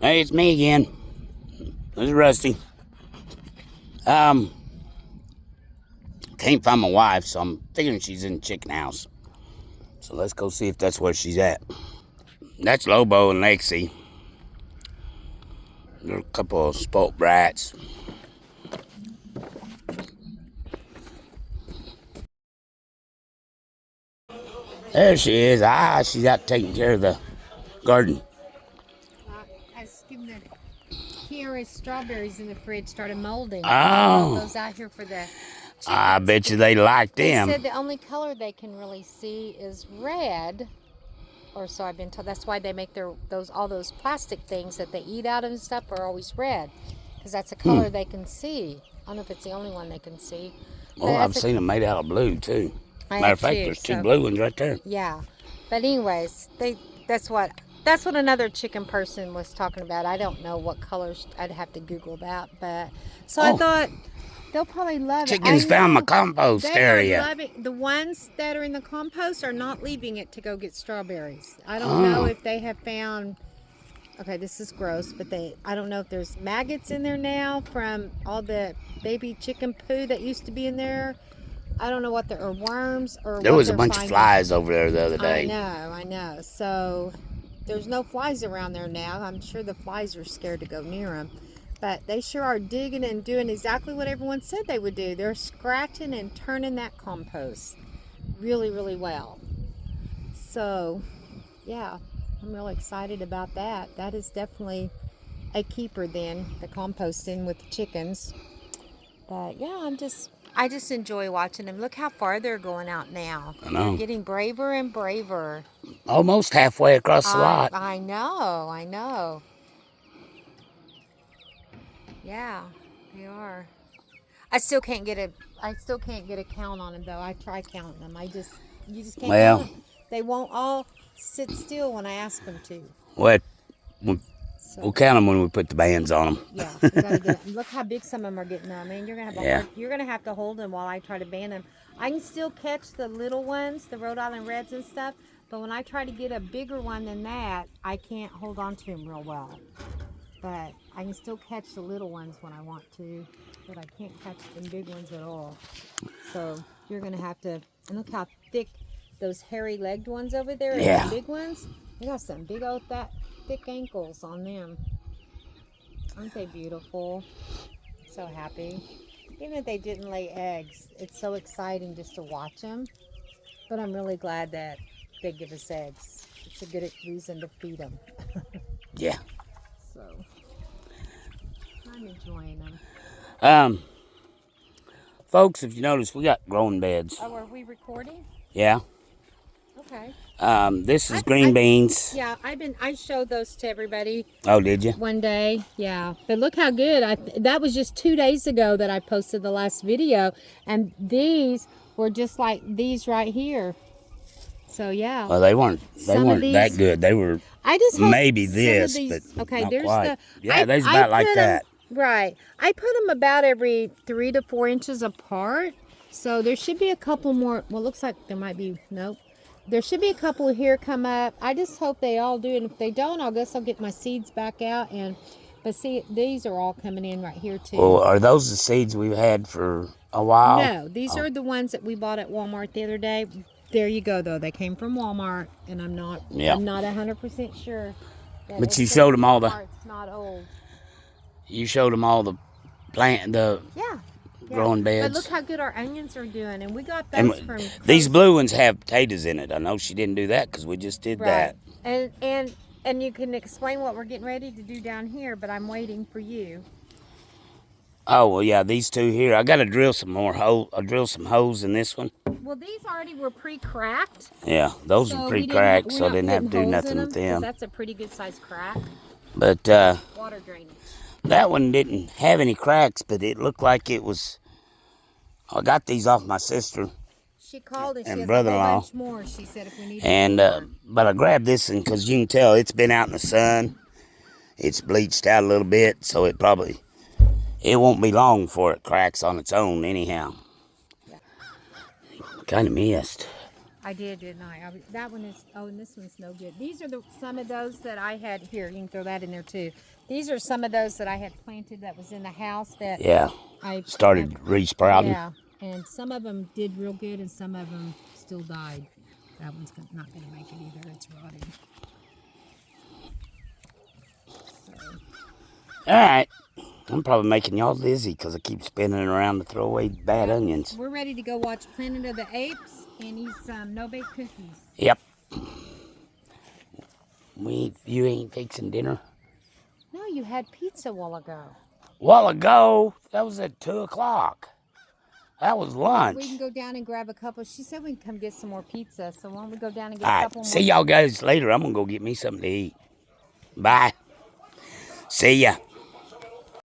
Hey, it's me again. This is Rusty. Can't find my wife, so I'm figuring she's in the chicken house. So let's go see if that's where she's at. That's Lobo and Lexi. They're a couple of spoilt brats. There she is. She's out taking care of the garden. I was giving the Kiara's strawberries in the fridge started molding. Oh. Those out here for the chickens. I bet you they like them. They said the only color they can really see is red, or so I've been told. That's why they make all those plastic things that they eat out of and stuff are always red, because that's a color they can see. I don't know if it's the only one they can see. Well, I've seen them made out of blue too. Matter of fact, there's two blue ones right there. Yeah, but anyways, that's what another chicken person was talking about. I don't know what colors. I'd have to Google that, but I thought they'll probably love it. Chickens found my compost area. They are loving the ones that are in the compost are not leaving it to go get strawberries. I don't know if they have found. Okay, this is gross, but I don't know if there's maggots in there now from all the baby chicken poo that used to be in there. I don't know what or worms or. There was a bunch of flies over there the other day. I know. So there's no flies around there now. I'm sure the flies are scared to go near them. But they sure are digging and doing exactly what everyone said they would do. They're scratching and turning that compost really, really well. So, yeah, I'm really excited about that. That is definitely a keeper then, the composting with the chickens. But, yeah, I just enjoy watching them. Look how far they're going out now. I know. They're getting braver and braver. Almost halfway across the lot. I know. Yeah, they are. I still can't get a count on them though. I try counting them. You just can't count them. They won't all sit still when I ask them to. We'll count them when we put the bands on them. Yeah, you gotta get them. Look how big some of them are getting. I mean, you're gonna have to hold them while I try to band them. I can still catch the little ones, the Rhode Island Reds and stuff, but when I try to get a bigger one than that, I can't hold on to them real well. But I can still catch the little ones when I want to, but I can't catch the big ones at all. So you're gonna have to. And look how thick those hairy-legged ones over there. Yeah. The big ones. They got some big old thick ankles on them. Aren't they beautiful? So happy. Even if they didn't lay eggs, it's so exciting just to watch them. But I'm really glad that they give us eggs. It's a good reason to feed them. Yeah. So I'm enjoying them. Folks, if you notice, we got growing beds. Oh, are we recording? Yeah. Okay. This is green beans. Yeah, I showed those to everybody. Oh, did you? One day, yeah. But look how good. That was just 2 days ago that I posted the last video, and these were just like these right here. So yeah. Well, they weren't that good. They were. I just hope maybe this, but okay. not There's quite. the there's about like that. Right. I put them about every 3 to 4 inches apart. So there should be a couple more. Well, looks like there might be. Nope. There should be a couple here come up. I just hope they all do. And if they don't, I guess I'll get my seeds back out. But see, these are all coming in right here too. Well, are those the seeds we've had for a while? No, these are the ones that we bought at Walmart the other day. There you go, though. They came from Walmart, and I'm not 100% sure. But you showed them all the. It's not old. You showed them all the growing beds. But look how good our onions are doing, and we got those from. These blue ones have potatoes in it. I know she didn't do that because we just did that. And you can explain what we're getting ready to do down here, but I'm waiting for you. Oh well, yeah, these two here. I got to drill some more holes. I'll drill some holes in this one. Well, these already were pre-cracked. Yeah, those were pre-cracked, so I didn't have to do nothing with them. That's a pretty good size crack. But water drainage. That one didn't have any cracks, but it looked like it was. I got these off my sister. She called and she has brother-in-law. A whole bunch more. She said if we need. But I grabbed this one because you can tell it's been out in the sun. It's bleached out a little bit, so it won't be long before it cracks on its own anyhow. Yeah. Kind of missed. I did, didn't I? That one is, oh, and this one's no good. These are some of those that I had here. You can throw that in there too. These are some of those that I had planted that was in the house that Yeah. I Started re-sprouting. Yeah, and some of them did real good and some of them still died. That one's not going to make it either. It's rotting. So. All right. I'm probably making y'all dizzy because I keep spinning around to throw away bad onions. We're ready to go watch Planet of the Apes and eat some no-bake cookies. Yep. You ain't fixing dinner? No, you had pizza a while ago. While ago, that was at 2 o'clock. That was lunch. We can go down and grab a couple. She said we can come get some more pizza, so why don't we go down and get All a right, couple more? see y'all guys later. I'm going to go get me something to eat. Bye. See ya.